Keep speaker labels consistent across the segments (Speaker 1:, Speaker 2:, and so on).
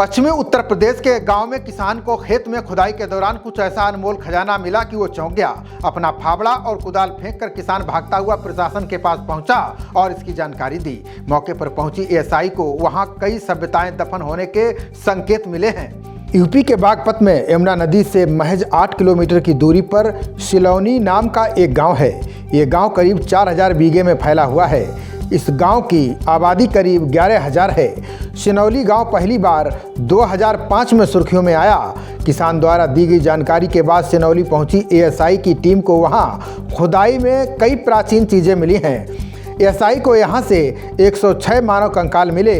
Speaker 1: पश्चिमी उत्तर प्रदेश के गांव में किसान को खेत में खुदाई के दौरान कुछ ऐसा अनमोल खजाना मिला कि वो चौंक गया। अपना फावड़ा और कुदाल फेंककर किसान भागता हुआ प्रशासन के पास पहुंचा और इसकी जानकारी दी। मौके पर पहुंची एएसआई को वहां कई सभ्यताएं दफन होने के संकेत मिले हैं। यूपी के बागपत में यमुना नदी से महज 8 किलोमीटर की दूरी पर सिलौनी नाम का एक गाँव है। ये गाँव करीब 4000 बीघे में फैला हुआ है। इस गांव की आबादी करीब 11,000 है। सिनौली गांव पहली बार 2005 में सुर्खियों में आया। किसान द्वारा दी गई जानकारी के बाद सिनौली पहुंची एएसआई की टीम को वहां खुदाई में कई प्राचीन चीज़ें मिली हैं। एएसआई को यहां से 106 मानव कंकाल मिले।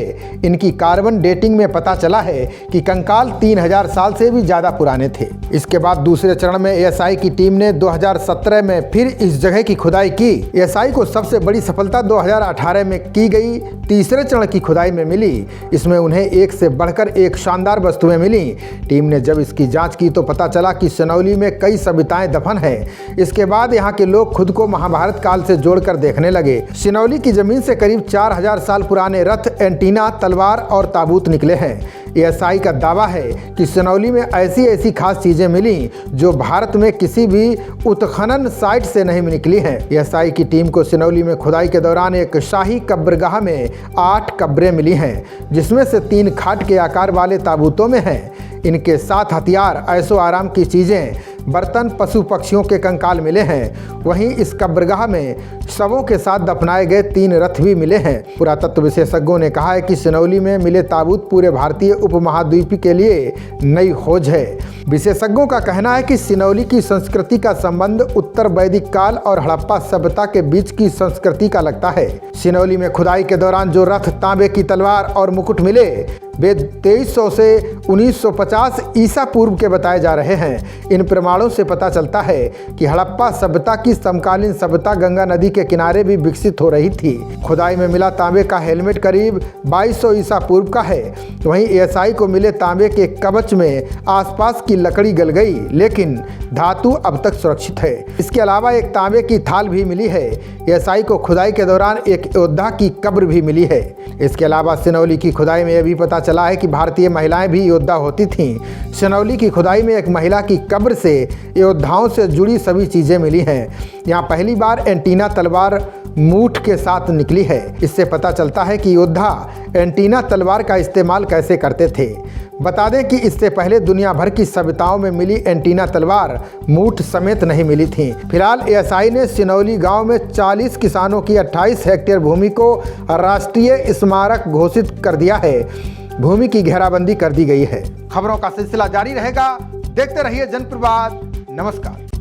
Speaker 1: इनकी कार्बन डेटिंग में पता चला है कि कंकाल 3000 साल से भी ज़्यादा पुराने थे। इसके बाद दूसरे चरण में एएसआई की टीम ने 2017 में फिर इस जगह की खुदाई की। एएसआई को सबसे बड़ी सफलता 2018 में की गई तीसरे चरण की खुदाई में मिली। इसमें उन्हें एक से बढ़कर एक शानदार वस्तुएं मिली। टीम ने जब इसकी जाँच की तो पता चला कि सिनौली में कई सभ्यताएं दफन हैं। इसके बाद यहाँ के लोग खुद को महाभारत काल से जोड़कर देखने लगे। सिनौली की जमीन से करीब 4000 साल पुराने रथ, एंटीना, तलवार और ताबूत निकले हैं। एएसआई का दावा है कि सिनौली में ऐसी खास चीजें मिली जो भारत में किसी भी उत्खनन साइट से नहीं निकली हैं। एएसआई की टीम को सिनौली में खुदाई के दौरान एक शाही कब्रगाह में 8 कब्रें मिली हैं, जिसमें से 3 खाट के आकार वाले ताबूतों में हैं। इनके साथ हथियार, ऐशो आराम की चीजें, बर्तन, पशु पक्षियों के कंकाल मिले हैं। वहीं इस कब्रगाह में शवों के साथ दफनाए गए 3 रथ भी मिले हैं। पुरातत्व विशेषज्ञों ने कहा है कि सिनौली में मिले ताबूत पूरे भारतीय उपमहाद्वीप के लिए नई खोज है। विशेषज्ञों का कहना है कि सिनौली की संस्कृति का संबंध उत्तर वैदिक काल और हड़प्पा सभ्यता के बीच की संस्कृति का लगता है। सिनौली में खुदाई के दौरान जो रथ, तांबे की तलवार और मुकुट मिले वे 2300 से 1950 ईसा पूर्व के बताए जा रहे हैं। इन प्रमाणों से पता चलता है कि हड़प्पा सभ्यता की समकालीन सभ्यता गंगा नदी के किनारे भी विकसित हो रही थी। खुदाई में मिला तांबे का हेलमेट करीब 2200 ईसा पूर्व का है। वहीं एएसआई को मिले तांबे के कवच में आसपास की लकड़ी गल गई, लेकिन धातु अब तक सुरक्षित है। इसके अलावा एक तांबे की थाल भी मिली है। एएसआई को खुदाई के दौरान एक योद्धा की कब्र भी मिली है। इसके अलावा सिनौली की खुदाई में यह भी पता चला है कि भारतीय महिलाएं भी योद्धा होती थीं। सिनौली की खुदाई में एक महिला की कब्र से योद्धाओं से जुड़ी सभी चीजें मिली हैं। यहाँ पहली बार एंटीना तलवार मूठ के साथ निकली है। इससे पता चलता है कि योद्धा एंटीना तलवार का इस्तेमाल कैसे करते थे। बता दें कि इससे पहले दुनिया भर की सभ्यताओं में मिली एंटीना तलवार मूठ समेत नहीं मिली थी। फिलहाल एएसआई ने सिनौली गांव में 40 किसानों की 28 हेक्टेयर भूमि को राष्ट्रीय स्मारक घोषित कर दिया है। भूमि की घेराबंदी कर दी गई है। खबरों का सिलसिला जारी रहेगा। देखते रहिए जनप्रवाद। नमस्कार।